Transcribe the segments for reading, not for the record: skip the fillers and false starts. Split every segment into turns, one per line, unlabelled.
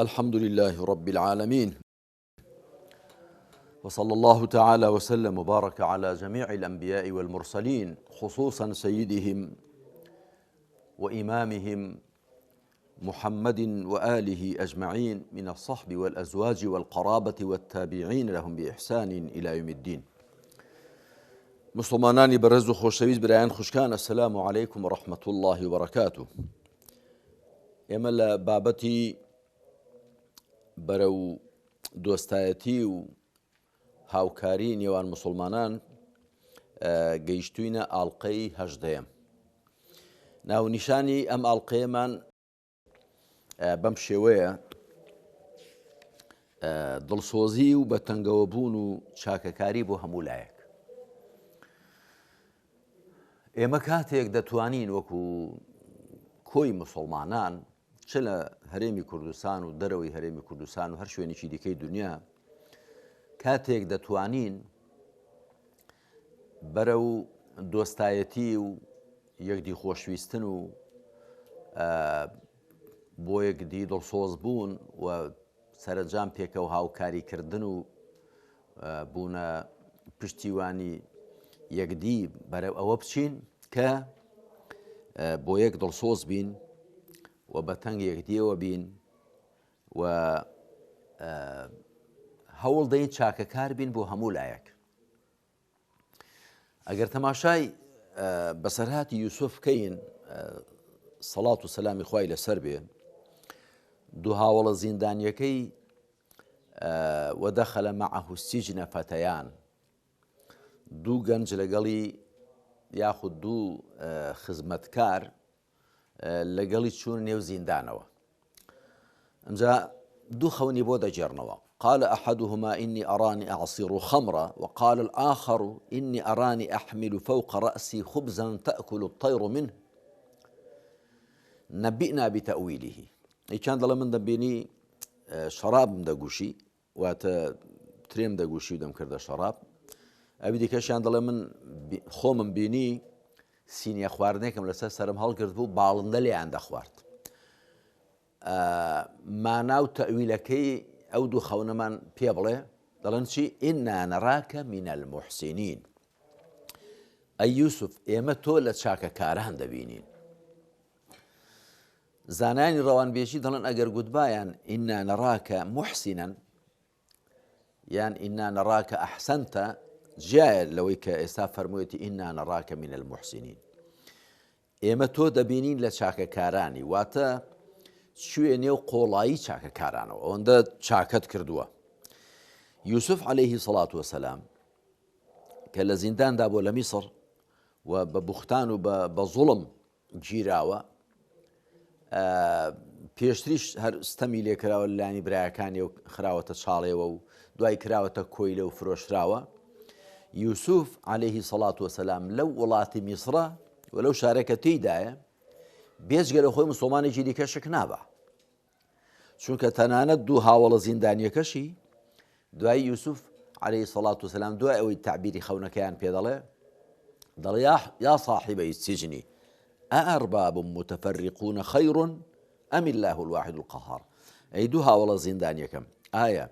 الحمد لله رب العالمين، وصلى الله تعالى وسلم وبارك على جميع الأنبياء والمرسلين، خصوصا سيدهم وإمامهم محمد وآله أجمعين من الصحب والأزواج والقرابة والتابعين لهم بإحسان إلى يوم الدين. مسلمانانی بەڕێز و خۆشەویست برایان خوشکان، السلام عليكم ورحمة الله وبركاته. ئێمە لە بابەتی بەرەو دۆستایەتی و هاوکاری نێوان مسلمانان گەیشتوینە ئاڵلقەی هەژدەیەم. ناونیشانی ئەم ئاڵلقەیەمان بەم شێوەیە دڵسۆزی و بەتەنگەوەبوون و چاکەکاری بۆ هەموو لایەک. ئێمە کاتێک دەتوانین وەکو کۆی مسلمانان چ لە هەرێمی کوردستان و دەرەوەی هەرێمی کوردستان و هەر شوێنێکی دیکەی دنیا، کاتێک دەتوانین بەرەو دۆستایەتی و یەکدی خۆشویستن و بۆ یەکدی دڵسۆز بوون و سەرنجام پێکە و هاوکاریکردن و بوونە پشتیوانی یەکدی بەرەو ئەوە بچین کە بۆ یەک دڵسۆز بین و بەتەنگ یەکدیەوە بین و هەوڵ دەین چاکەکار بین بۆ هەموو لایەک. ئەگەر تەماشای بەسەرهاتی یوسف بکەین، سەڵات و سەلامی خوای لەسەر بێ، دوو هاوڵە زیندانیەکەی وەدەخەلە مەعەهو السیجنە فەتەیان، دوو گەنج لەگەڵی یاخود دوو خزمەتکار لەگەڵی چوون نێو زیندانەوە. ئەمجا دوو خەونی بۆ دەجێڕنەوە. قال أحدهما إني أراني أعصر خمرا وقال الآخر إني أراني أحمل فوق رأسي خبزا تأكل الطير منه نبئنا بتأويله. كان دەڵێ من دەبینی شەرابم دەگوشی، واتە ترێم دەگوشی و دەم کردە شەراب. ئەوی دیکەشیان دەڵێ من خۆمم بینی سینیە خواردنێکم لەسەر سرم هەڵگرت بوو، باڵندە لێیان دەخوارد. ماناو تەویلەکەی ئەو دوو خەونەمان پێ بڵێ، دەڵێن چی؟ ئینا نەڕاکە من المحسنین. ئەی یوسف، ئێمە تۆ لە چاکەکاران دەبینین. زانانی ڕەوانبێژی دەڵێن ئەگەر گوتبایان ئینا نەڕاکە محسنن یان ئینا نەڕاکە ئەحسەنتە، جیایە لەوەی کە ئێستا فەرموویەتی ئینا نەڕاکە من المحسنین. ئێمە تۆ دەبینین لە چاکەکارانی، واتە شوێنێ و قۆڵایی چاکەکارانەوە، ئەوەندە چاکەت کردووە. یوسف عەلەیهی سەڵات وەسەلام کە لە زینداندا بۆ لە میسر و بە بوختان و بە زوڵم گیراوە، پێشتریش هەر ستەمی لێکراوە لەلایەنی برایەکانی و خراوەتە چاڵێەوە و دوای کراوەتە کۆیلە و فرۆشراوە. یوسف عەلەیهی سەڵات وەسەلام لەو وڵاتی میسرە و لەو شارێکە تێیدایە بێجگە لە خۆی مسڵمانێکی دیکە شک نابە، چونکە تەنانەت دوو هاوڵە زیندانیەکەشی دوای یوسف عەلەیهی سەڵات وەسەلام دوای ئەوەی تعبیری خەونەکەیان پێ دەڵێ یا صاحبەی السجن ئەئەرباب متفەرقون خەیڕ ئەم الله الواحد القەهار. ئەی دوو هاوڵە زیندانیەکەم، ئایا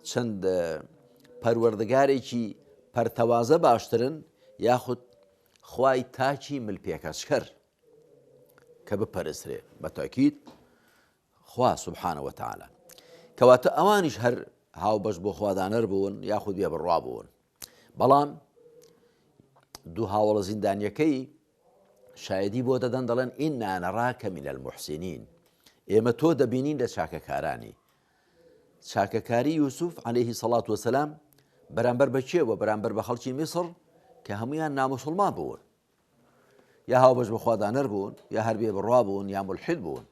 چەند پەروەردگارێکی پەرتەوازە باشترن یاخود خوای تاکی ملپێکەچکەر کە بپەرسترێ؟ بەتاکید خوا سبحانە وتعالە. کەواتە ئەوانیش هەر هاوبەش بۆ خوادانەر بوون یاخود بێ بڕوا بوون. بەڵام دوو هاوڵە زیندانیەکەی شایدی بۆ دەدەن، دەڵێن ئینا نەڕاکە من المحسنین، ئێمە تۆ دەبینین لە چاکەکارانی. چاکەکاری یوسف عەلەیهی سەڵات وەسەلام بەرامبەر بە کێوە؟ بەرامبەر بە خەڵکی میسر کە هەمویان ناموسڵمان بوون، یا هاوبەش بە خوادانەر بوون، یا هەر بێ بڕوا بوون، یا مولحید بوون.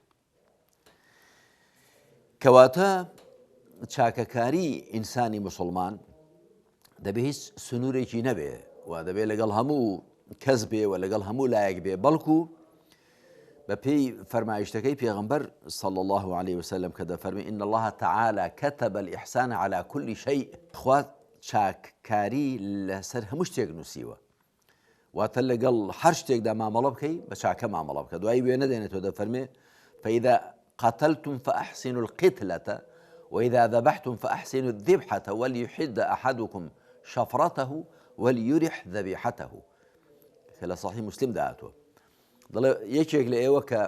کەواتە چاکەکاری ئینسانی مسڵمان دەبێ هیچ سنوورێکی نەبێ و دەبێت لەگەڵ هەموو کەس بێ و لەگەڵ هەموو لایەک بێ، بەڵکو بە پێی فەرمایشتەکەی پێغەمبەر صلی الله عليه وسلم کە دەفەرمێ إن الله تعالى كتب الإحسان على كل شيء. خوا چاککاری لەسەر هەموو شتێک نووسیوە، واتە لەگەڵ هەر شتێکدا مامەڵە بکەی بە چاکە مامەڵە بکە. دوایی وێنە دێنێتەوە، دەفەرمێ فإذا قتلتم فأحسنوا القتلة وإذا ذبحتم فأحسنوا الذبحة وليحد أحدكم شفرته وليرح ذبيحته. لە صحیح مسلم داهاتوە دەڵێ یەکێک لە ئێوە کە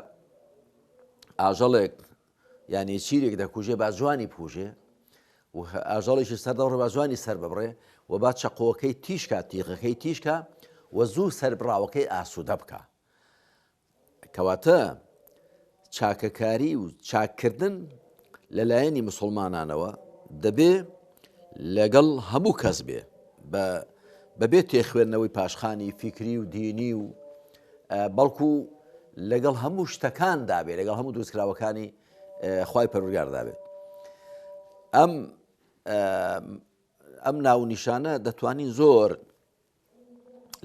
ئاژەڵێک یعنی چیرێک دەکوژێ با جوانی بکوژێ و ئاژەڵێکی سەردەڕێ با جوانی سەر ببڕێ و با چەقۆەکەی تیشکە تیغەکەی تیشکە و زوو سەربراوەکەی ئاسوودە بکە. کەواتە چاکەکاری و چاککردن لەلایەنی مسلمانانەوە دەبێ لەگەڵ هەموو کەس بێ بەبێت تێخوێندنەوەی پاشخانی فیکری و دینی و بەڵکو لەگەڵ هەموو شتەکاندا بێ لەگەڵ هەموو دروستکراوەکانی خوای پەروەردگاردا بێت. ئەم ناونیشانە دەتوانین زۆر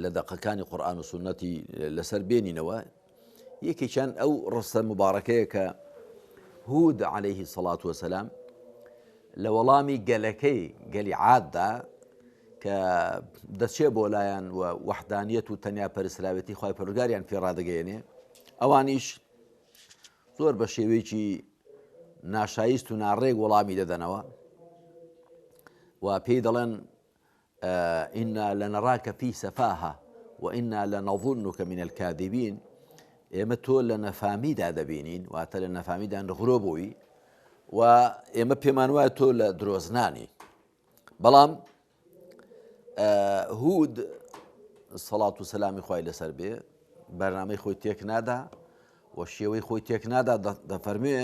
لە دەقەکانی قورئان و سونەتی لەسەر بێنینەوە. یەکێکیان ئەو ڕستە مبارەکەیە کە هود عليه الصلاة والسلام لە وەڵامی گەلەکەی گەلی عاددا کە دەچێ بۆ لایەن و وەحدانیەت و تەنیا پەرستراوێتی خوای پەروەردگاریان پێ ڕادەگەیەنێ، ئەوانیش زۆر بە شێوەیەکی ناشایست و ناڕێک وەڵامی دەدەنەوە و پێی دەڵێن ئینا لەنەڕاکە فی سەفاهە وئینا لەنەظونک من الکاذبین، ئێمە تۆ لە نەفامیدا دەبینین، واتە لە نەفامیدا نغرۆ بووی و ئێمە پێمان وایە تۆ لە درۆزنانی. بەڵام هود سەڵات و سەلامی خوای لەسەر بێ بەرنامەی خۆی تێک نادا و شێوەی خۆی تێک نادا، دەفەرمێ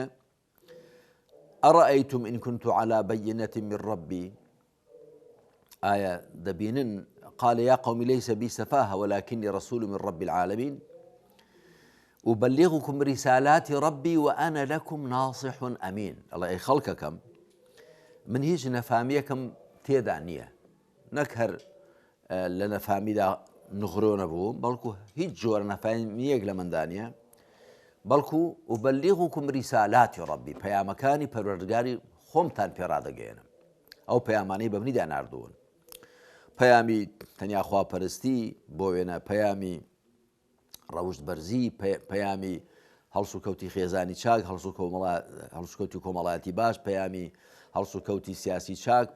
ئەڕەئەیتم ئین كنت على بەیینەة من ربی، ئایا دەبینن قال يا قوم ليس بي سفاهة ولكني رسول من رب العالمين أبلغكم رسالات ربي وأنا لكم ناصح أمين. الله أي خلقكم من هیچ نەفامیەکەم تێدا نییە، نەکهر لە نەفامیدا نغرۆ نەبووم، بەڵکو هیچ جۆرە نەفامیەک لە مندا نییە، بەڵکو ئوبەلیغوکم ریسالاتی ڕەبی، پەیامەکانی پەروەردگاری خۆمتان پێڕادەگەێنم. ئەو پەیامانەی بە منیدا ناردوون، پەیامی تەنیا خواپەرستی بۆ وێنە، پەیامی ڕەوشت بەرزی، پەیامی هەڵس و کەوتی خێزانی چاک، هەڵس و کەوتی کۆمەڵایەتی باش، پەیامی هەڵس و کەوتی سیاسی چاک،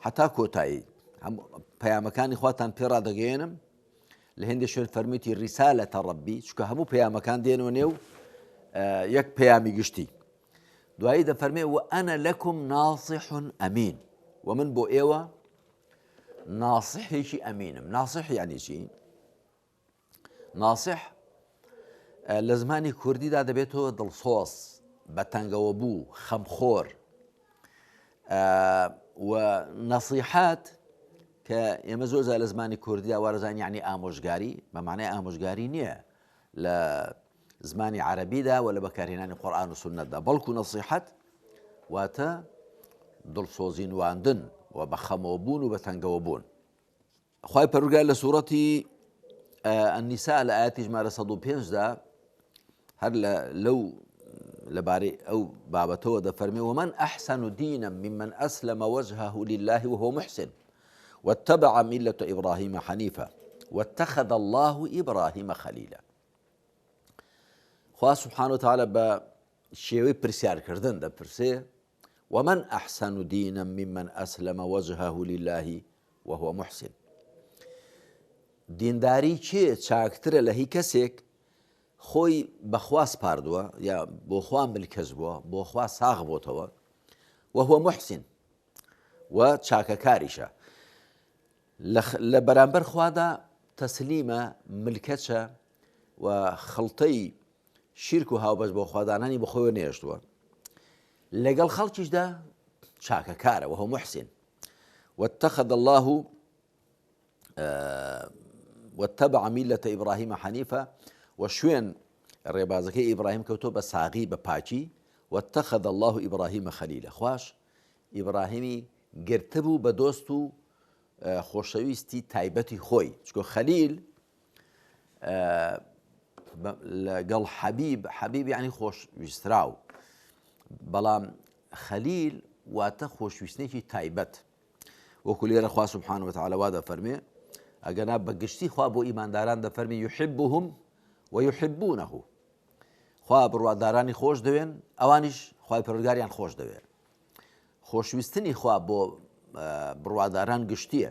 حتا کۆتایی پەیامەکانی خواتان پێڕادەگەێنم. لە هێندێ شوێن فەرمیوتی ریسالەتە ڕەبی، چونکە هەموو پەیامەکان دێنەوە نێو یەک پەیامی گشتی. دوایی دەفەرمێ و ئەنە لەکم ناصح ئەمین، و من بۆ ئێوە ناصحێکی ئەمینم. ناصح یعنی چی؟ ناصح لە زمانی کوردیدا دەبێتەوە دڵسۆز، بەتەنگەوە بوو، خەمخۆر. و نەسیحات کە ئێمە زۆرجار لە زمانی کوردیدا وارەزان یعنی ئامۆژگاری، بە معنای ئامۆژگاری نییە لە زمانی عەرەبیدا و لە بەکارهێنانی قورئان و سونەتدا، بەڵکو نەسیحەت واتە دڵسۆزینواندن و بە خەمەوە بوون و بە تەنگەوە بوون. خوای پەروەردگار لە سوورەتی النساء لە ئاەتی ژمارە 105دا هەر لەو لەبارەی ئەو بابەتەوە دەفەرمێ ومن ئەحسن دینا ممن ئەسلم وجهه لله وهو محسن واتبع ملة إبراهيم حنيفا واتخذ الله إبراهيم خليلا. خوا سبحانه وتعالى بە شێوەی پرسیارکردن دەپرسێ ومن ئەحسن دینا ممن ئەسلم وجهه لله وهو محسن. دینداری چێ چاکترە لە هی کەسێک خۆی بەخوا سپاردووە یا بۆ خوا ملکەز بووە، بۆ خوا ساغ بۆتەوە، وهو محسن و چاکەکاریشە، لە بەرامبەر خوادا تەسلیمە، ملکەچە و خەڵتەی شیرک و هاوبەش بۆ خوادانانی بۆ خۆی نێشتووە، لەگەڵ خەڵکیشدا چاکەکارە، وهو محسن. واتخذ الله واتبع ملة إبراهيم حنيفا، وشوێن ڕێبازەکەی ئیبراهیم کەوتۆ بە ساغی بە پاچی، واتخذ الله إبراهيم خليلا، خوش ئیبراهیمی گرتبوو بە دۆست و خۆشەویستی تایبەتی خۆی، چکۆ خەلیل لەگەڵ حەبیب یعنی خۆشویستراو، بەڵام خەلیل واتە خۆشویستنێکی تایبەت. وەکو لێرە خوا سبحانه وتعالى وا دەفەرمێ ئەگەنا بەگشتی خوا بۆ ئیمانداران دەفەرمێ یحبهم ويحبونه، خوا بڕوادارانی خۆش دەوێن ئەوانیش خوای پەروەردگاریان خۆش دەوێت. خۆشویستنی خوا بۆ بڕواداران گشتیە،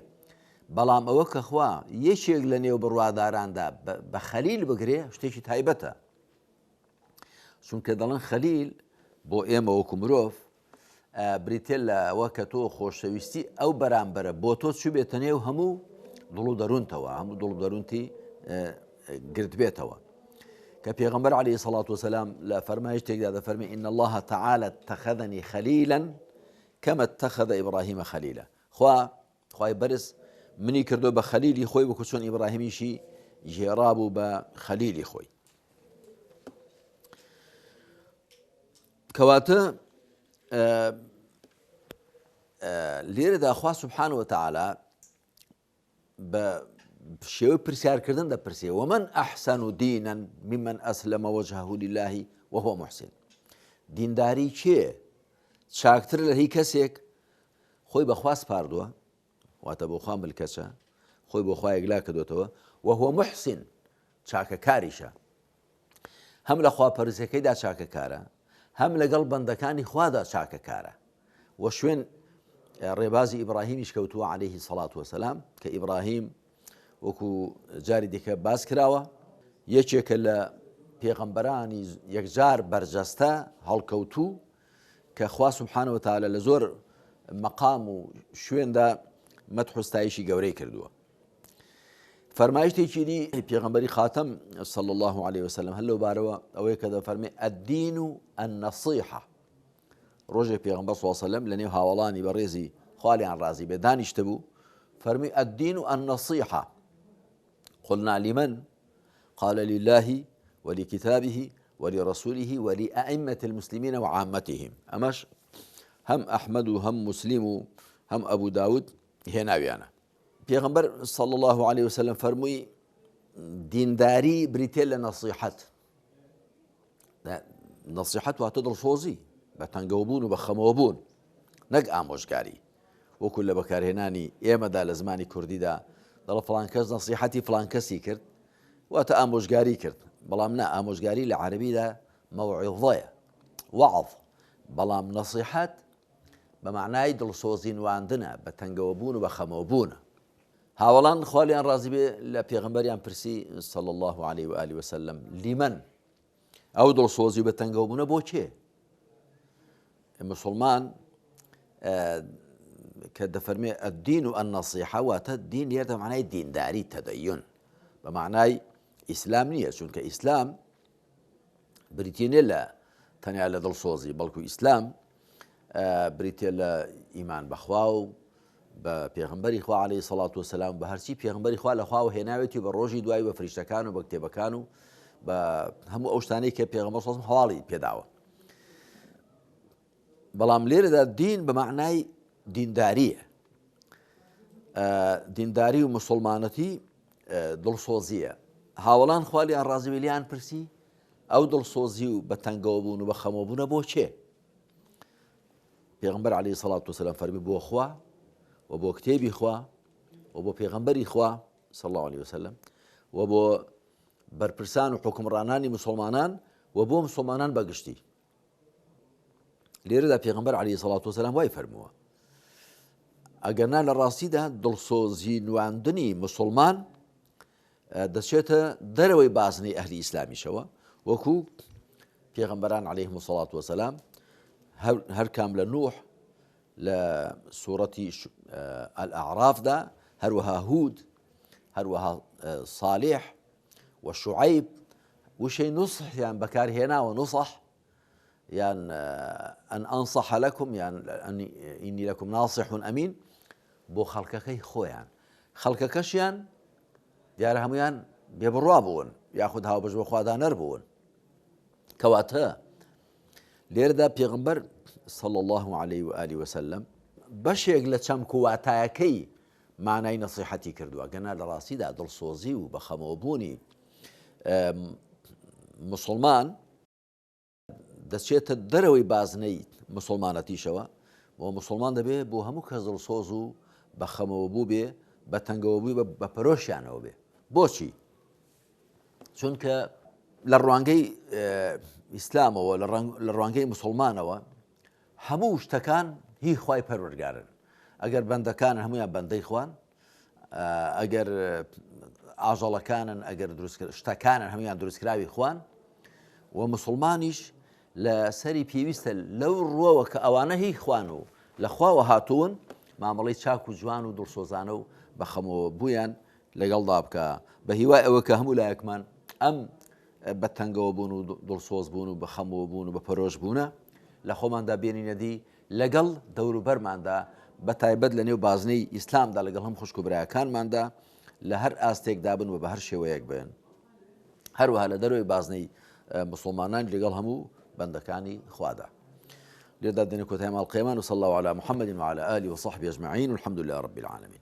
بەڵام ئەوە کە خوا یەکێک لە نێو بڕواداراندا بە خەلیل بگرێ شتێکی تایبەتە، چونکە دەڵێن خەلیل بۆ ئێمە وەکو مرۆڤ بریتێ لە ئەوە کە تۆ خۆشەویستی ئەو بەرامبەرە بۆ تۆ چوو بێتە نێو هەموو دڵ و دەروونتەوە، هەموو دڵ و دەروونتی گرت بێتەوە. کە پێغەمبەر عەلەیهی سەڵات وسەلام لە فەرمایشتێکدا دەفەرمێ ئین الله تعالى اتخذني خليلا كما اتخذ إبراهيم خليلا. خوای بەرز منی کردو بە خەلیلی خۆی وەکو چۆن ئیبراهیمیشی ژێڕابوو بە خەلیلی خۆی. کەواتە لێرەدا خوا سبحانه وتعالى بە شێوەی پرسیارکردن دەپرسێ ومن أحسن دينا ممن أسلم وجهه لله وهو محسن. دینداری چێ چاکتر لە هی کەسێک خۆی بەخوا سپاردووە، واتە بۆ خوا ملکەچە، خۆی بۆ خوا یەکلا کردوێتەوە، وهو محسن چاکەکاریشە، هەم لە خواپەرستیەکەیدا چاکەکارە، هەم لەگەڵ بەندەکانی خوادا چاکەکارە. و شوێن ڕێبازی ئیبراهیمیش کەوتووە عەلەیهی سەڵات وەسەلام کە ئیبراهیم وەکو جاری دیکە باس کراوە، یەکێکە لە پێغەمبەرانی یەکجار بەرجەستە هەڵکەوتوو کە خوا سبحانه وتعالى لە زۆر مەقام و شوێندا مەدح و ستایشی گەورەی کردووە. فەرمایشتێکی دی پێغەمبەری خاتەم صلی الله عليه وسلم هەر لەو بارەوە ئەوەیە کە دەفەرمێ الدین النصیحة. ڕۆژێک پێغەمبەر صلی الله عليه وسلم لە نێو هاوڵانی بەڕێزی خوالیان ڕازی بێ دانیشتە بوو، فەرمی الدین النصیحة. قلنا لمن؟ قال لله ولكتابه ولرسوله ولأئمة المسلمين وعامتهم. ئەمەش هەم ئەحمەد و هەم مسلم و هەم ئەبوو داود هێناویانە. پێغەمبەر صلی الله عليه وسلم فەرمووی دینداری بریتێ لە نەسیحەت. نەسیحەت واتە دڵسۆزی، بە تەنگەوبوون و بە خەمەوەبوون، نەک ئامۆژگاری. وەکو لە بەکارهێنانی ئێمەدا لە زمانی کوردیدا دەڵە فڵان کەس نەسیحەتی فڵان کەسی کرد، واتە ئامۆژگاری کرد. بەڵام نا، ئامۆژگاری لە عەرەبیدا مەوعیظەیە، وەعظ. بەڵام نەسیحەت بە معنای دڵسۆزی نواندنە، بە تەنگەوەبوون و بە خەمەوەبوونە. هاوڵان خوالیان ڕازی بێ لە پێغەمبەریان پرسی صلی الله عليه وآله وسلم لیمەن؟ ئەو دڵسۆزی بە تەنگەوەبوونە بۆ چێ؟ مسلمان کە دەفەرمێ الدین و النەسیحە واتە دین لێرە معنای دینداری، تەدەیون، بە معنای ئیسلام نییە، چونکە ئیسلام بریتێ نیە لە تەنیا لە دڵسۆزی، بەڵکو ئیسلام بریتێ لە ئیمان بەخوا و بە پێغەمبەری خوا عەلەیهی سەڵات وسەلام، بە هەرچی پێغەمبەری خوا لە خواوە هێناوێتی بە ڕۆژی دوای بە فریشتەکان و بە کتێبەکان و بە هەموو ئەو شتانەی کە پێغەمبەر سەڵام هەواڵی پێداوە. بەڵام لێرەدا دین بە معنای دینداریە. دینداری و مسلمانەتی دڵسۆزیە. هاوڵان خوالیان ڕازی بێ لیان پرسی ئەو دڵسۆزی و بە تەنگەوەبوون و بە خەمەوەبوونە بۆ چێ؟ پێغەمبەر عەلەیهی سەڵات وسەلام فەرمی بۆ خوا و بۆ کتێبی خوا و بۆ پێغەمبەری خوا صلی الله عليه وسلم و بۆ بەرپرسان و حکمڕانانی مسلمانان و بۆ مسلمانان بەگشتی. لێرەدا پێغەمبەر عەلەیهی سەڵات وسەلام وای فەرمووە ئەگەرنا لە ڕاستیدا دڵسۆزی نواندنی مسلمان دەچێتە دەرەوەی بازنەی ئەهلی ئیسلامیشەوە، وەکو پێغەمبەران عەلەیهیمۇ الصەڵاة وەسەلام هەر کام لە نوح لە سوورەتی الأعرافدا، هەروەها هود، هەروەها صالح و شوعەیب وشەی نوسحیان بەکارهێناوە، نوسح یان ئەن ئەنصح لەکم یان ئینی لەکم ناصح ئەمین، بۆ خەڵکەکەی خۆیان. خەڵکەکەشیان دیارە هەمویان بێبڕوا بوون، یاخود هاوبەش بە خوادانەر بوون. کەواتە لێرەدا پێغەمبەر صلی الله عليه وآله وسلم بەشێک لە چەمک و واتایەکەی مانای نەسیحەتی کردووە، گەنا لە ڕاستیدا دڵسۆزی و بە خەمەوەبوونی مسلمان دەچێتە دەرەوەی بازنەی مسلمانەتیشەوە، و مسلمان دەبێت بۆ هەموو کەس دڵسۆز و بە خەمەوەبوو بێ، بە تەنگەوەبووی بە پەرۆشیانەوە بێ. بۆچی؟ چونکە لە ڕوانگەی ئیسلامەوە لە ڕوانگەی مسلمانەوە هەموو شتەکان هی خوای پەروەردگارن. ئەگەر بەندەکانن هەمویان بەندەی خوان، ئەگەر ئاژەڵەکانن، ئەگەر شتەکانن هەمویان دروستکراوی خوان، و مسلمانیش لە سەری پێویستە لەو ڕووەوە کە ئەوانە هی خوان و لە خواوە هاتوون مامەڵەی چاک و جوان و دڵسۆزانە و بەخەمەوە بوویان لەگەڵدا بکە، بە هیوای ئەوە کە هەموو لایەکمان ئەم بە تەنگەوە بوون و دڵسۆز بوون و بەخەمەوە بوون و بە پەرۆش بوونە لە خۆماندا بێنینەدی لەگەڵ دەوروبەرماندا بە تایبەت لە نێو بازنەی ئیسلامدا لەگەڵ هەم خوشک و برایەکانماندا لە هەر ئاستێکدا بن و بە هەر شێوەیەک بن، هەروەها لە دەروی بازنەی مسلمانان لەگەڵ هەموو بەندەکانی خوادا. لێردا دێنە کۆتایی ماڵقەیەمان و صلی الله علی محمد وعلى آله وصحبه أجمعين والحمد لله رب العالمين.